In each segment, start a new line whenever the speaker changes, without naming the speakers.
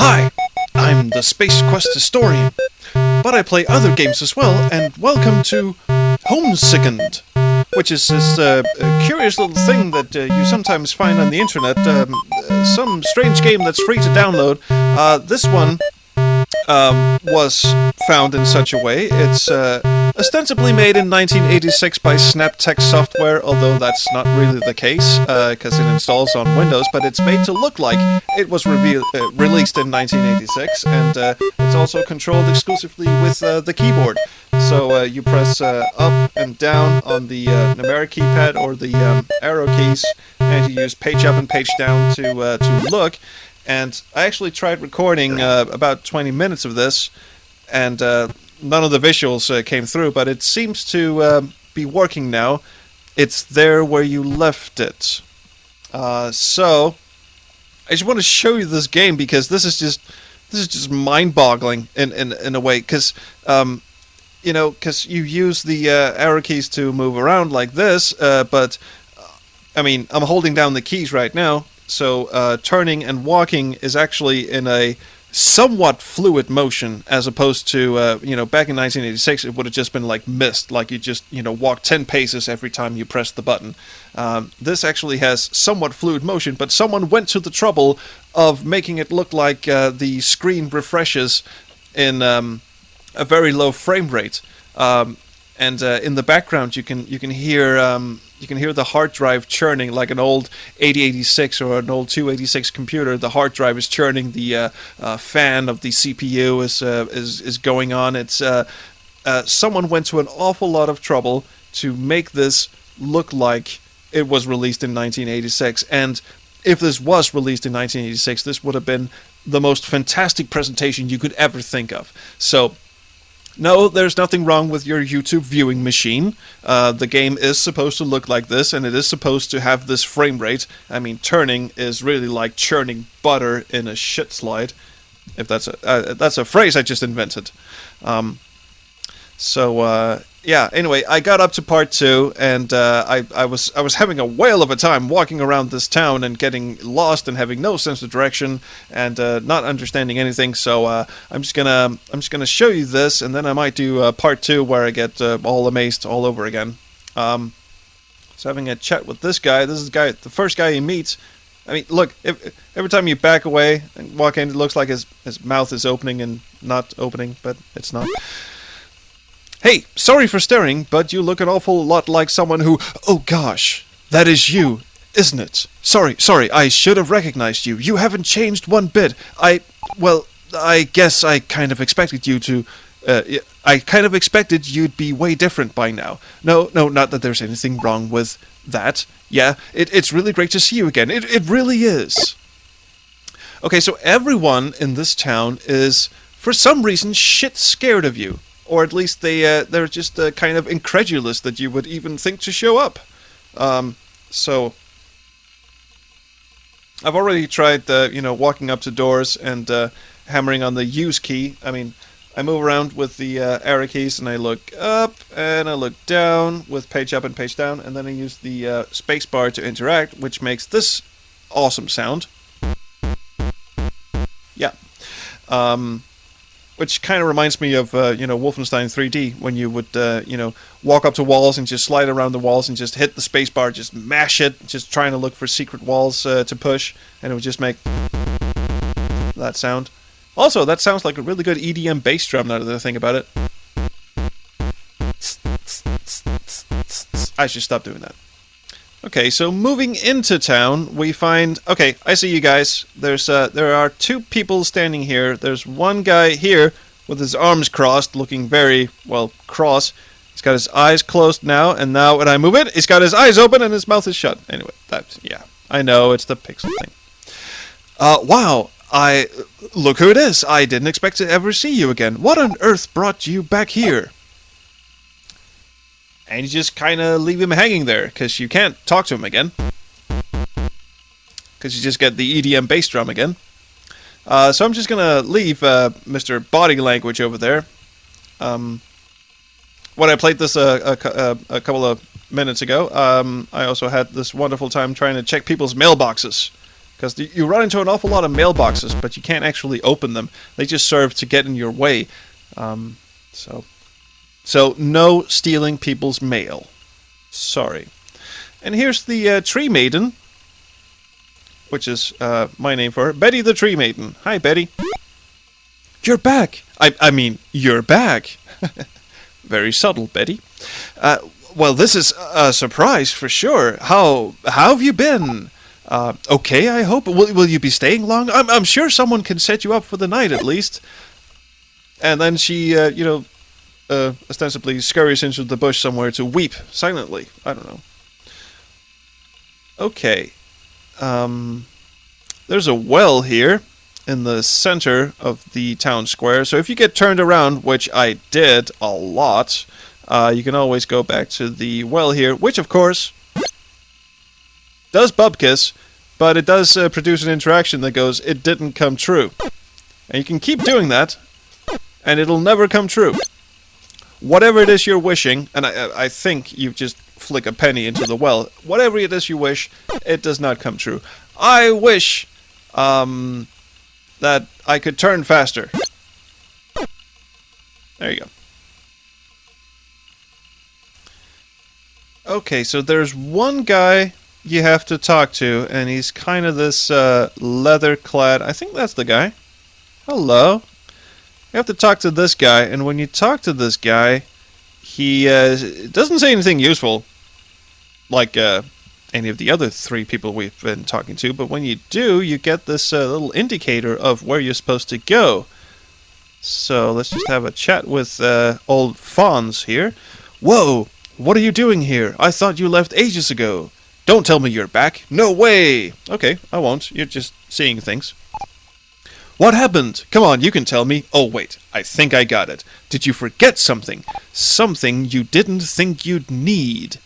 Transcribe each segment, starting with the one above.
Hi, I'm the Space Quest historian, but I play other games as well, and welcome to Homesickened, which is this curious little thing that you sometimes find on the internet, some strange game that's free to download. This one was found in such a way. It's ostensibly made in 1986 by Snaptech Software, although that's not really the case, because it installs on Windows, but it's made to look like it was released in 1986, and it's also controlled exclusively with the keyboard. So you press up and down on the numeric keypad or the arrow keys, and you use page up and page down to look. And I actually tried recording about 20 minutes of this, and none of the visuals came through, but it seems to be working now. It's there where you left it. So I just want to show you this game because this is just mind-boggling in a way, because because you use the arrow keys to move around like this, but I mean, I'm holding down the keys right now. So turning and walking is actually in a somewhat fluid motion, as opposed to back in 1986 it would have just been like mist, like you just walk 10 paces every time you press the button. This actually has somewhat fluid motion, but someone went to the trouble of making it look like the screen refreshes in a very low frame rate, and in the background you can hear the hard drive churning like an old 8086 or an old 286 computer. The hard drive is churning. The fan of the CPU is going on. It's someone went to an awful lot of trouble to make this look like it was released in 1986. And if this was released in 1986, this would have been the most fantastic presentation you could ever think of. So, no, there's nothing wrong with your YouTube viewing machine. The game is supposed to look like this, and it is supposed to have this frame rate. I mean, turning is really like churning butter in a shit slide. If that's a phrase I just invented. Yeah. Anyway, I got up to part 2, and I was having a whale of a time walking around this town and getting lost and having no sense of direction and not understanding anything. So I'm just gonna show you this, and then I might do part 2 where I get all amazed all over again. So having a chat with this guy. This is the first guy you meet. I mean, look, every time you back away and walk in, it looks like his mouth is opening and not opening, but it's not. Hey, sorry for staring, but you look an awful lot like someone who... Oh gosh, that is you, isn't it? Sorry, I should have recognized you. You haven't changed one bit. I guess I kind of expected you to... I kind of expected you'd be way different by now. No, not that there's anything wrong with that. Yeah, it's really great to see you again. It really is. Okay, so everyone in this town is, for some reason, shit scared of you. Or at least they're just kind of incredulous that you would even think to show up. So I've already tried, walking up to doors and hammering on the use key. I mean, I move around with the arrow keys, and I look up and I look down with page up and page down, and then I use the space bar to interact, which makes this awesome sound. Yeah. Which kind of reminds me of, Wolfenstein 3D, when you would, walk up to walls and just slide around the walls and just hit the spacebar, just mash it, just trying to look for secret walls to push, and it would just make that sound. Also, that sounds like a really good EDM bass drum now that I think about it. I should stop doing that. Okay, so moving into town, we find... Okay, I see you guys. There are 2 people standing here. There's one guy here with his arms crossed, looking very, well, cross. He's got his eyes closed now, and now when I move it, he's got his eyes open and his mouth is shut. Anyway, yeah. I know, it's the pixel thing. Wow, look who it is. I didn't expect to ever see you again. What on earth brought you back here? And you just kind of leave him hanging there, because you can't talk to him again. Because you just get the EDM bass drum again. So I'm just going to leave Mr. Body Language over there. When I played this a couple of minutes ago, I also had this wonderful time trying to check people's mailboxes. Because you run into an awful lot of mailboxes, but you can't actually open them. They just serve to get in your way. So no stealing people's mail. Sorry. And here's the Tree Maiden, which is my name for her. Betty the Tree Maiden. Hi, Betty. You're back. I mean, you're back. Very subtle, Betty. Well, this is a surprise for sure. How have you been? Okay, I hope. Will you be staying long? I'm sure someone can set you up for the night at least. And then she, ostensibly scurries into the bush somewhere to weep silently. I don't know. Okay. There's a well here in the center of the town square. So if you get turned around, which I did a lot, you can always go back to the well here, which of course does bubkiss, but it does produce an interaction that goes, it didn't come true. And you can keep doing that, and it'll never come true. Whatever it is you're wishing, and I think you just flick a penny into the well, whatever it is you wish, it does not come true. I wish that I could turn faster. There you go. Okay, so there's one guy you have to talk to, and he's kind of this leather-clad... I think that's the guy. Hello. You have to talk to this guy, and when you talk to this guy, he doesn't say anything useful, like any of the other three people we've been talking to, but when you do, you get this little indicator of where you're supposed to go. So let's just have a chat with old Fonz here. Whoa! What are you doing here? I thought you left ages ago. Don't tell me you're back. No way! Okay, I won't. You're just seeing things. What happened? Come on, you can tell me. Oh, wait. I think I got it. Did you forget something? Something you didn't think you'd need.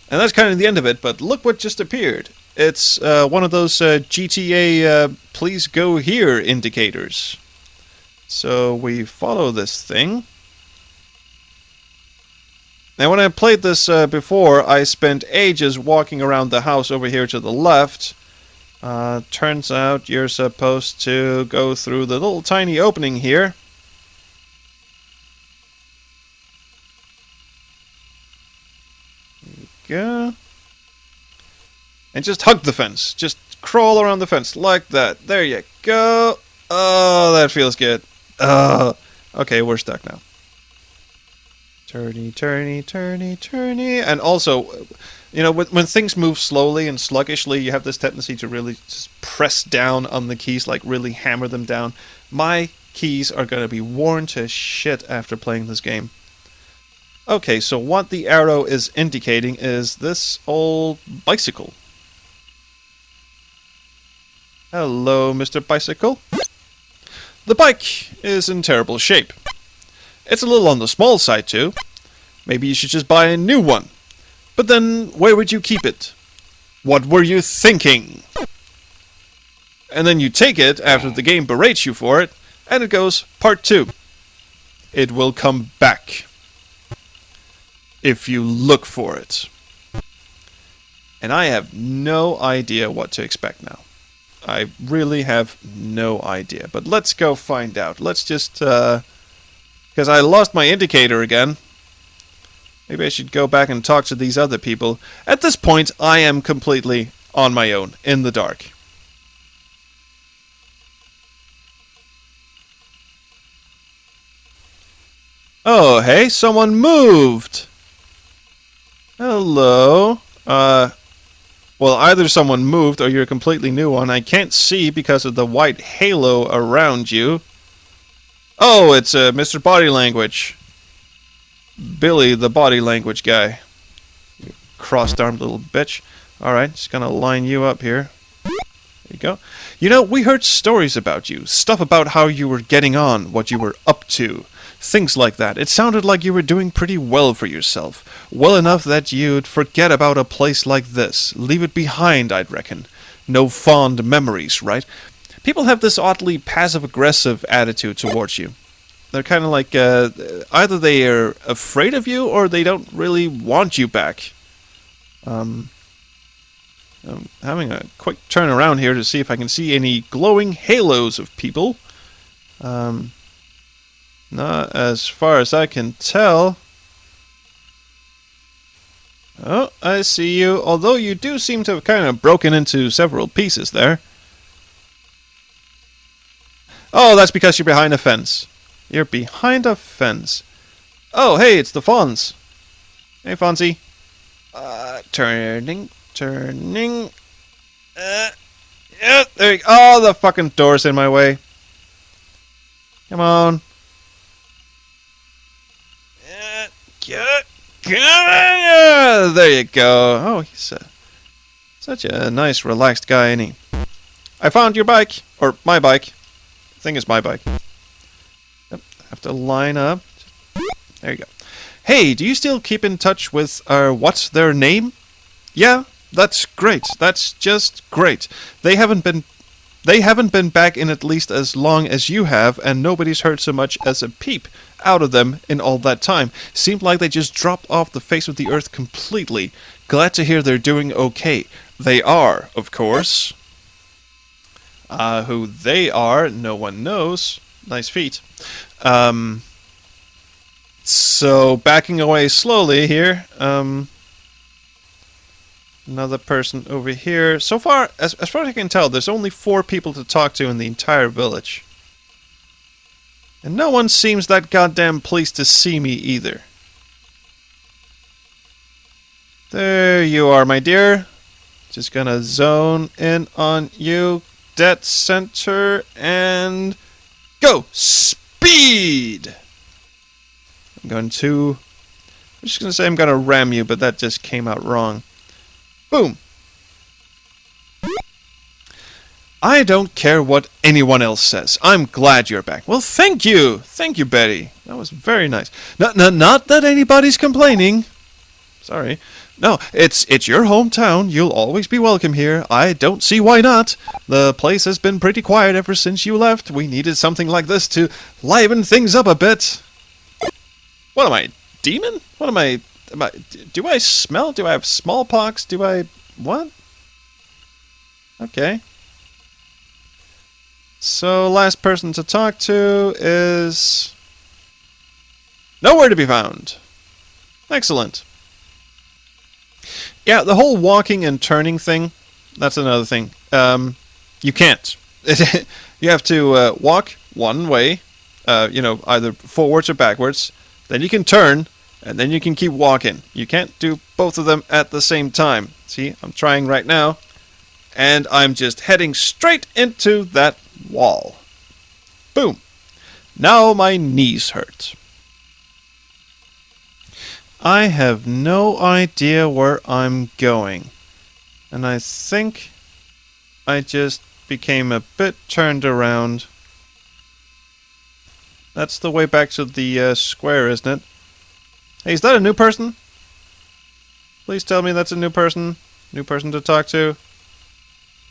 And that's kind of the end of it, but look what just appeared. It's one of those GTA please go here indicators. So we follow this thing. Now when I played this before, I spent ages walking around the house over here to the left. Turns out you're supposed to go through the little tiny opening here. There you go. And just hug the fence. Just crawl around the fence like that. There you go. Oh, that feels good. Okay, we're stuck now. Turny, turny, turny, turny. And also, you know, when things move slowly and sluggishly, you have this tendency to really just press down on the keys, like really hammer them down. My keys are going to be worn to shit after playing this game. Okay, so what the arrow is indicating is this old bicycle. Hello, Mr. Bicycle. The bike is in terrible shape. It's a little on the small side too. Maybe you should just buy a new one. But then, where would you keep it? What were you thinking? And then you take it after the game berates you for it, and it goes, part 2. It will come back. If you look for it. And I have no idea what to expect now. I really have no idea. But let's go find out. Let's just, because I lost my indicator again. Maybe I should go back and talk to these other people. At this point, I am completely on my own, in the dark. Oh, hey, someone moved! Hello. Well, either someone moved or you're a completely new one. I can't see because of the white halo around you. Oh, it's Mr. Body Language. Billy, the body language guy. You crossed-armed little bitch. Alright, just gonna line you up here. There you go. You know, we heard stories about you. Stuff about how you were getting on, what you were up to. Things like that. It sounded like you were doing pretty well for yourself. Well enough that you'd forget about a place like this. Leave it behind, I'd reckon. No fond memories, right? People have this oddly passive-aggressive attitude towards you. They're kind of like, either they are afraid of you or they don't really want you back. I'm having a quick turn around here to see if I can see any glowing halos of people. Not as far as I can tell. Oh, I see you. Although you do seem to have kind of broken into several pieces there. Oh, that's because you're behind a fence. You're behind a fence. Oh, hey, it's the Fonz. Hey, Fonzie. Turning. Yeah, there you go. Oh, the fucking door's in my way. Come on. There you go. Oh, he's such a nice, relaxed guy, ain't he? I found your bike. Or my bike. I think it's my bike. Yep, have to line up. There you go. Hey, do you still keep in touch with what's their name? Yeah, that's great. That's just great. They haven't been back in at least as long as you have, and nobody's heard so much as a peep out of them in all that time. Seemed like they just dropped off the face of the earth completely. Glad to hear they're doing okay. They are, of course. Who they are, no one knows. Nice feet. So, backing away slowly here. Another person over here. So far, as far as I can tell, there's only 4 people to talk to in the entire village. And no one seems that goddamn pleased to see me either. There you are, my dear. Just gonna zone in on you. Dead center and go! Speed! I'm just gonna say I'm gonna ram you, but that just came out wrong. Boom! I don't care what anyone else says. I'm glad you're back. Well, thank you! Thank you, Betty. That was very nice. Not that anybody's complaining. Sorry. No, it's your hometown. You'll always be welcome here. I don't see why not. The place has been pretty quiet ever since you left. We needed something like this to liven things up a bit. What am I, demon? What am I, do I smell? Do I have smallpox? What? Okay. So, last person to talk to is nowhere to be found. Excellent. Yeah, the whole walking and turning thing, that's another thing. You can't. You have to walk one way, either forwards or backwards. Then you can turn, and then you can keep walking. You can't do both of them at the same time. See, I'm trying right now, and I'm just heading straight into that wall. Boom. Now my knees hurt. I have no idea where I'm going. And I think I just became a bit turned around. That's the way back to the square, isn't it? Hey, is that a new person? Please tell me that's a new person. New person to talk to.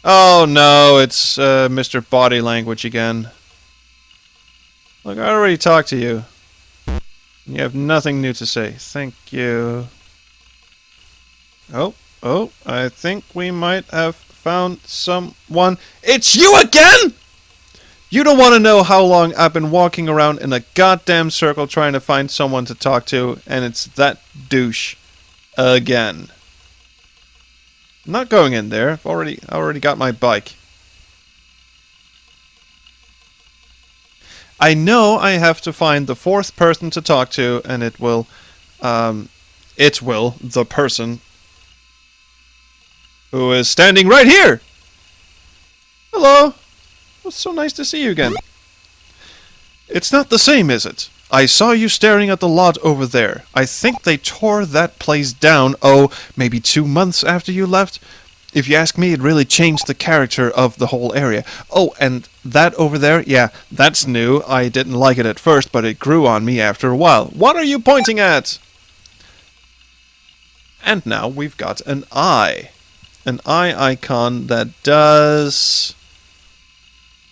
Oh no, it's Mr. Body Language again. Look, I already talked to you. You have nothing new to say. Thank you. Oh, I think we might have found someone. It's you again?! You don't want to know how long I've been walking around in a goddamn circle trying to find someone to talk to, and it's that douche again. I'm not going in there. I already got my bike. I know I have to find the 4th person to talk to, and the person who is standing right here. Hello. It's so nice to see you again. It's not the same, is it? I saw you staring at the lot over there. I think they tore that place down, maybe 2 months after you left. If you ask me, it really changed the character of the whole area. Oh, and that over there, yeah, that's new. I didn't like it at first, but it grew on me after a while. What are you pointing at? And now we've got an eye. An eye icon that does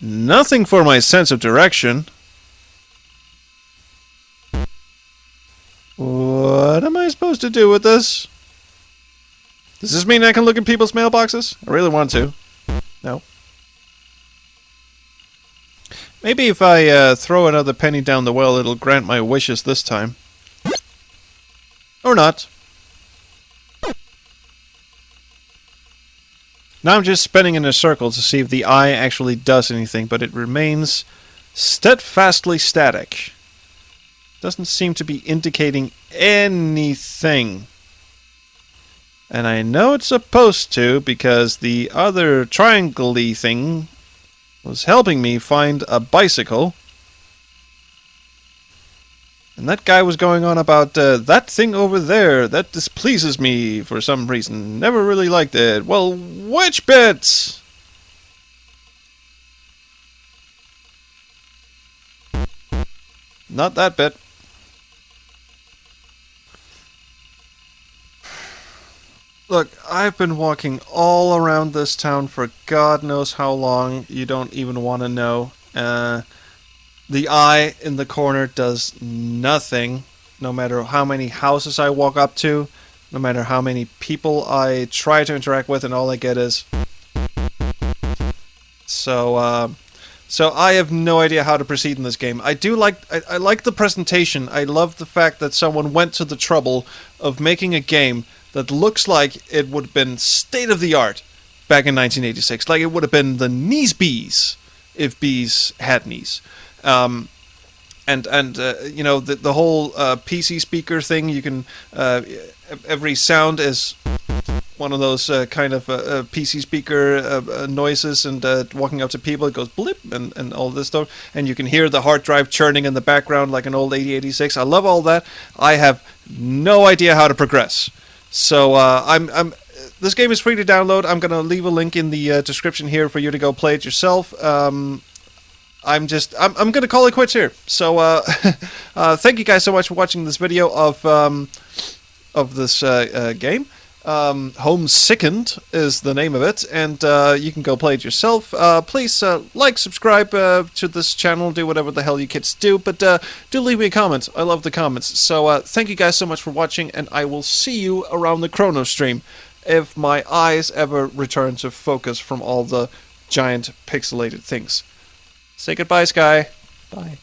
nothing for my sense of direction. What am I supposed to do with this? Does this mean I can look in people's mailboxes? I really want to. No. Maybe if I throw another penny down the well, it'll grant my wishes this time. Or not. Now I'm just spinning in a circle to see if the eye actually does anything, but it remains steadfastly static. Doesn't seem to be indicating anything. And I know it's supposed to, because the other triangle-y thing was helping me find a bicycle. And that guy was going on about that thing over there that displeases me for some reason. Never really liked it. Well, which bits? Not that bit. Look, I've been walking all around this town for God knows how long. You don't even want to know. The eye in the corner does nothing, no matter how many houses I walk up to, no matter how many people I try to interact with, and all I get is... So I have no idea how to proceed in this game. I like the presentation. I love the fact that someone went to the trouble of making a game that looks like it would have been state-of-the-art back in 1986. Like it would have been the knees bees, if bees had knees. You know, the whole PC speaker thing, you can... every sound is one of those kind of PC speaker noises, and walking up to people, it goes blip, and all this stuff. And you can hear the hard drive churning in the background like an old 8086. I love all that. I have no idea how to progress. So this game is free to download. I'm going to leave a link in the description here for you to go play it yourself. I'm going to call it quits here. So thank you guys so much for watching this video of this game. Homesickened is the name of it, and you can go play it yourself. Please like, subscribe to this channel, do whatever the hell you kids do, but do leave me a comment. I love the comments. So thank you guys so much for watching, and I will see you around the Chrono stream if my eyes ever return to focus from all the giant pixelated things. Say goodbye, Sky. Bye.